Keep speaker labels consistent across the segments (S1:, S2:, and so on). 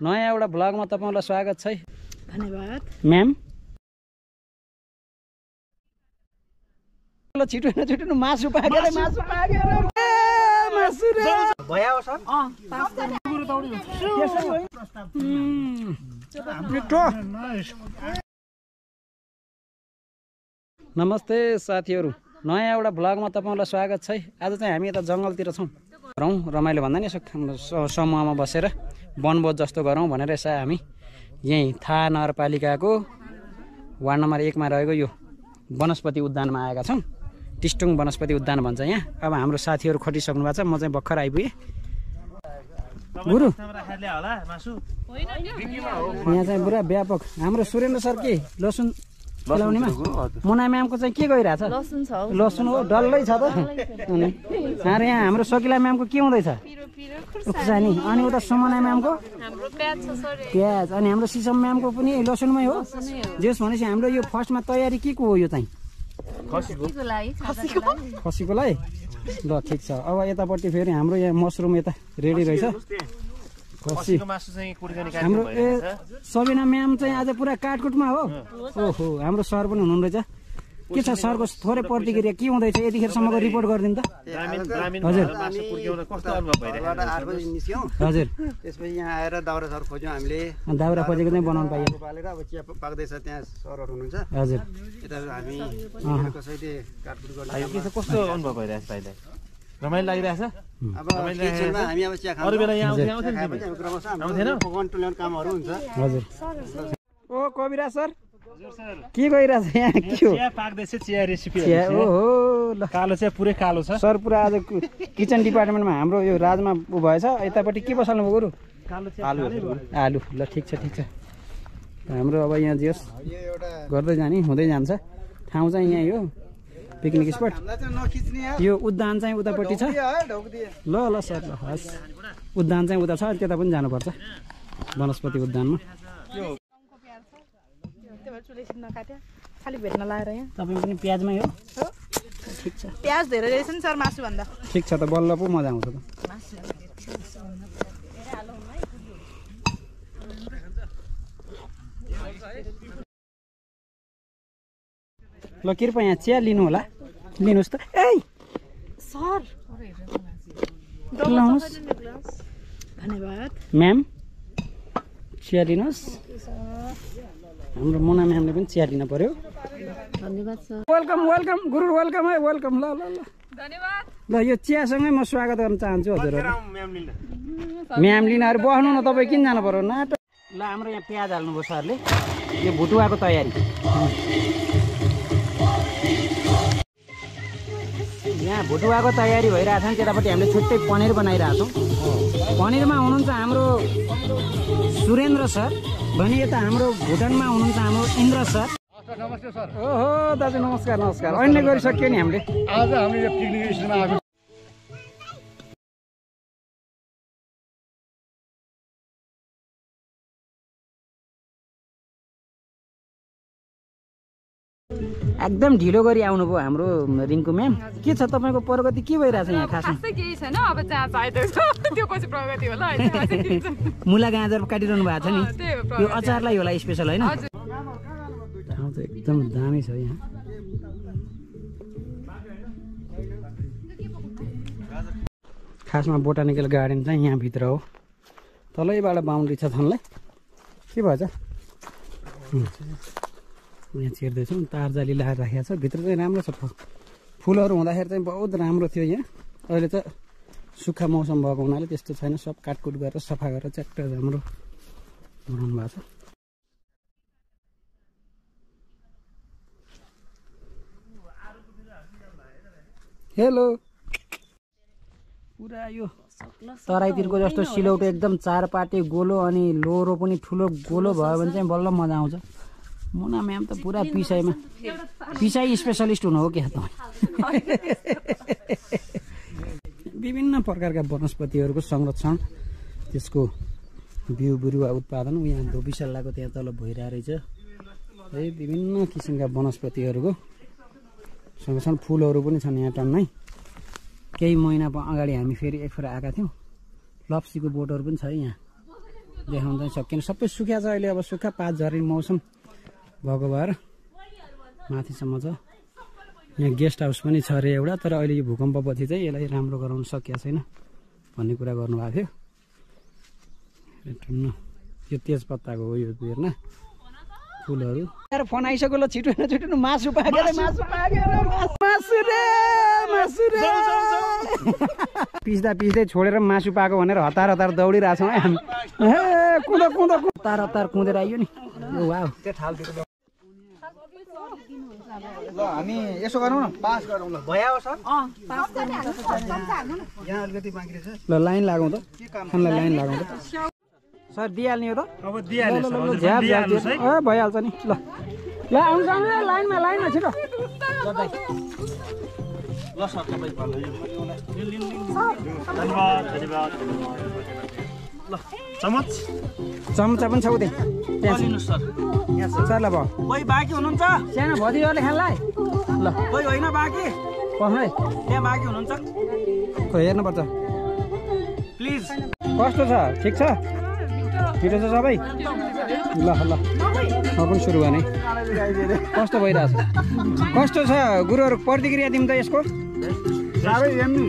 S1: नयाँ एउटा भ्लगमा तपाईलाई स्वागत छ।
S2: धन्यवाद
S1: म्याम। ल छिटो मासु पाकेर मासु रे भया हो सर। नमस्ते साथीहरु, नयाँ एउटा भ्लगमा तपाईलाई स्वागत छ। आज चाहिँ हामी यता जंगलतिर छौं। रमाइलो भन्दा नि यसो समूहमा बसेर वनभोज जस्तो गरौँ भनेर यसो हामी यही थाहा नगरपालिकाको वार्ड नम्बर 1 मा रहेको यो वनस्पति उद्यानमा आएका छौं। टिस्टुङ वनस्पति उद्यान भन्छ यहाँ। अब हाम्रो साथीहरु खटिसक्नु भएको छ, म चाहिँ भर्खर आइपुगे। गुरु यहाँ चाहिँ पुरा व्यापक। हाम्रो सुरेन्द्र सर के लसुन खेलाउनेमा मुना म्यामको चाहिँ के गइरहेछ? लसुन हो, डल्लै छ त। अनि यहाँ हाम्रो सकिला म्यामको के हुँदैछ? खुर्सानी। अनि उता सुमना म्यामको प्याज। अनि हाम्रो सिसम म्यामको पनि लसुनमै हो। जेस भनेपछि हाम्रो यो फर्स्टमा तयारी के को हो? यो चाहिँ खसीको लागि। ल ठिक छ। अब यतापट्टि फेरि हाम्रो यहाँ मसरुम यता रेडी रहेछ। हाम्रो सबिना म्याम चाहिँ आज पुरा काटकुटमा हो। ओहो, हाम्रो सर पनि हुनुहुन्न रहेछ। के छ सरको थोरै प्रतिक्रिया के हुँदैछ? यतिखेरसम्मको रिपोर्ट गरिदिनु त। हजुर हजुर।
S3: त्यसपछि यहाँ आएर दाउरा सर खोज्यौँ हामीले।
S1: दाउरा खोजेको चाहिँ बनाउनु पाइयो।
S3: पालेर अब चिया पाक्दैछ, त्यहाँ सरहरू हुनुहुन्छ।
S1: हजुर।
S3: यता हामी कसैले काटकुट गर्न
S4: कस्तो अनुभव भइरहेछ भाइलाई? रमाइलो लागिरहेछ?
S3: अब हामी अब चिया खान्छ।
S4: अरू बेला यहाँ आउँथेन
S3: कन्ट्रोल कामहरू हुन्छ।
S1: हजुर। ओ कविराज सर के गइरहेछ यहाँ? के हो?
S4: चिया पाक्दैछ, चिया रेसिपी।
S1: ओहो, ल
S4: कालो चिया पुरै कालो छ।
S1: सर पुरा आज किचन डिपार्टमेन्टमा हाम्रो यो राजमा उ भएछ। यतापट्टि के बसाल्नु भयो गुरु? आलु। ल ठिक छ ठिक छ। हाम्रो अब यहाँ जेस गर्दै जाने हुँदै जान्छ। ठाउँ चाहिँ यहाँ यो पिकनिक स्पट। यो उद्यान चाहिँ उतापट्टि छ। ल ल सर, ल हस्। उद्यान चाहिँ उता छ, त्यता पनि जानुपर्छ वनस्पति उद्यानमा।
S2: खाली भेट्न लाएर यहाँ
S1: तपाईँ पनि प्याजमै हो? ठिक छ।
S2: प्याज धेरै रहेछ नि सर मासु भन्दा।
S1: ठिक छ त, बल्ल पो मजा आउँछ त। ल कृपया यहाँ चिया लिनु होला। लिनुहोस् त। ए
S2: सर
S1: लाउनुहोस्।
S2: धन्यवाद
S1: म्याम, चिया लिनुहोस्। हाम्रो मुना म्यामले पनि चिया लिनु पर्यो।
S2: धन्यवाद सर।
S1: वेलकम वेलकम गुरु, वेलकम है, वेलकम। ल ल ल
S2: धन्यवाद।
S1: ल यो चियासँगै म स्वागत गर्न चाहन्छु हजुरहरू। म्याम लिन अरू बस्नु न, तपाईँ किन जानु पर्यो नाटक। ल हाम्रो यहाँ प्याज हाल्नुभयो सरले। यो भुटुवाको तयारी। यहाँ भुटुवाको तयारी भइरहेको छ नि। त्यतापट्टि हामीले छुट्टै पनिर बनाइरहेछौँ। पनिरमा हुनुहुन्छ हाम्रो सुरेन्द्र सर भने, यता हाम्रो भुटानमा हुनुहुन्छ हाम्रो इन्द्र सर।
S5: नमस्ते सर।
S1: ओहो दाजु नमस्कार नमस्कार। अन्य गरिसक्यो नि हामीले।
S5: आज हामी यो पिकनिक स्पटमा आएको।
S1: एकदम ढिलो गरी आउनुभयो हाम्रो रिङ्कु म्याम। के छ तपाईँको प्रगति के भइरहेछ यहाँ? खासमा
S2: केही छैन, अब चाह पाइदैछ। त्यो कसै प्रगति होला हैन।
S1: मुला गाजर काटिरहनु भएको छ नि, यो अचारलाई होला स्पेसल हैन? ठाउँ चाहिँ एकदम दामी छ यहाँ। खासमा बोटानिकल गार्डन चाहिँ यहाँ भित्र हो। तलैबाट बााउन्ड्री छ छनलाई। के भएछ? यहाँ छिर्दैछौँ। तारजाली लगाएर राखेको छ। भित्र चाहिँ राम्रो छ। फुलहरू हुँदाखेरि चाहिँ बहुत राम्रो थियो यहाँ। अहिले त सुक्खा मौसम भएको हुनाले त्यस्तो छैन। सब काटकुट गरेर सफा गरेर च्याक्ट राम्रो बनाउनु भएको छ। हेलो। पुरा यो तराईतिरको जस्तो सिलौटो एकदम चारपाटे गोलो अनि लोरो पनि ठुलो गोलो भयो भने चाहिँ बल्ल मजा आउँछ। मुना म्याम त पुरा पिसाई स्पेसलिस्ट हुनु हो क्या तपाईँ? विभिन्न प्रकारका वनस्पतिहरूको संरक्षण, त्यसको बिउ बिरुवा उत्पादन यहाँ धोबीसल्लाको त्यहाँ तल भइरहेको रहेछ है। विभिन्न किसिमका वनस्पतिहरूको संरक्षण, फुलहरू पनि छन् यहाँ टन्नै। केही महिना अगाडि हामी फेरि एकखेर आएका थियौँ। लप्सीको बोटहरू पनि छ है यहाँ। देखाउन चाहिँ सकिएन सबै सुक्या छ अहिले अब सुक्खा पात झरी मौसम भएको भएर माथिसम्म छ यहाँ गेस्ट हाउस पनि छ अरे एउटा तर अहिले यो भूकम्पपछि चाहिँ यसलाई राम्रो गराउन सकिएको छैन भन्ने कुरा गर्नुभएको थियो यो तेजपत्ताको हो यो हेर्न फुलहरू यार फोन आइसक्यो ल छिटो छिटो मासु पाकेर पिस्दै छोडेर मासु पाएको भनेर हतार दौडिरहेको छौँ है हामी कुदो हतार कुदेर आइयो नि वाउ त्यो ठालतिर
S3: ल हामी यसो गरौँ न पास गरौँ ल भयो सर यहाँ अलिकति बाँकी रहेछ
S1: ल लाइन लागौँ त खानलाई लाइन लागौँ त सर दिइहाल्ने हो त
S4: अब दिइहाल्नु सर हजुर
S1: झ्याप
S4: दिइहाल्नुस् है
S1: भइहाल्छ नि ल आउँछ लाइनमा छिटो
S4: ल सर तपाईँ धन्यवाद ल
S1: चम्चा पनि छ उतै
S4: लिनुहोस् सर
S1: सर ल भयो
S3: कोही बाँकी हुनुहुन्छ
S1: सानो भतिजाले खानलाई ल
S3: कोही होइन बाँकी
S1: पस्नु है
S3: त्यहाँ बाँकी हुनुहुन्छ
S1: खोइ हेर्नुपर्छ
S3: प्लिज
S1: कस्तो छ ठिक छ छिटो छ सबै ल ल म पनि सुरु भने कस्तो भइरहेछ कस्तो छ गुरुहरू प्रतिक्रिया दिउँ त यसको
S3: साह्रै हेर्नु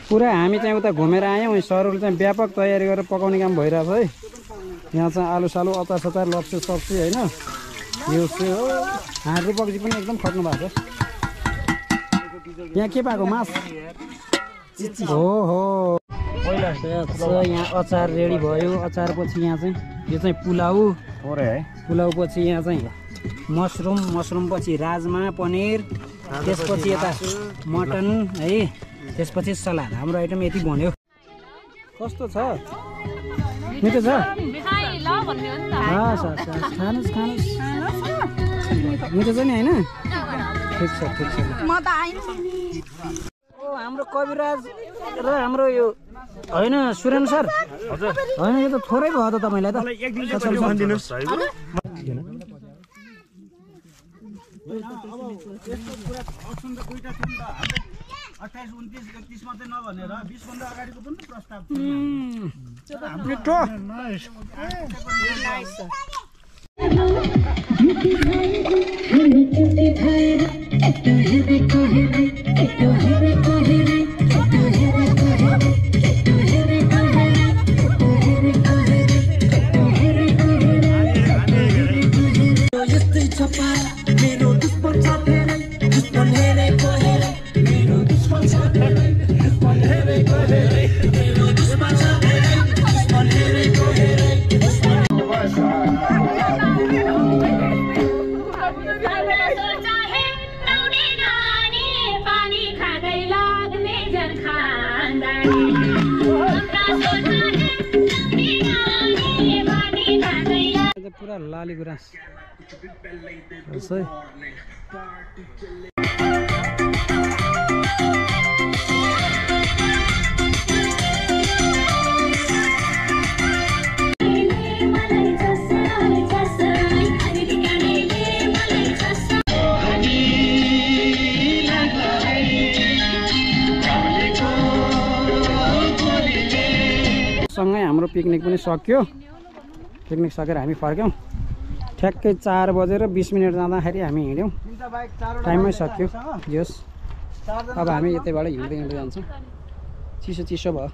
S1: पुरा हामी चाहिँ उता घुमेर आयौँ सरहरूले चाहिँ व्यापक तयारी गरेर पकाउने काम भइरहेछ है यहाँ चाहिँ आलु सालु अचार सचार लप्सी सब्जी होइन यो हो हाँड रूपकजी पनि एकदम खट्नु भएको छ यहाँ के पाएको मास हो यहाँ अचार रेडी भयो अचार पछि यहाँ चाहिँ यो चाहिँ पुलाउ पुलाउ पछि यहाँ चाहिँ मसरुम पछि राजमा पनिर त्यसपछि यता मटन है त्यसपछि सलाद हाम्रो आइटम यति बन्यो कस्तो छ मिठो छ खानुहोस् मिठो छ नि होइन ठिक छ हाम्रो कविराज र हाम्रो यो होइन सुरेन सर होइन यो त थोरै भयो त तपाईँलाई त
S3: 28, 29, 31 मात्रै नभनेर 20 भन्दा अगाडिको पनि प्रस्ताव
S1: पुरा लाली गुराँस सँगै हाम्रो पिकनिक पनि सक्यो पिकनिक सकेर हामी फर्क्यौँ ठ्याक्कै 4 बजेर 20 मिनट जाँदाखेरि हामी हिँड्यौँ टाइममै सक्यो जोस् अब हामी यतैबाट हिँड्दै जान्छौँ चिसो भयो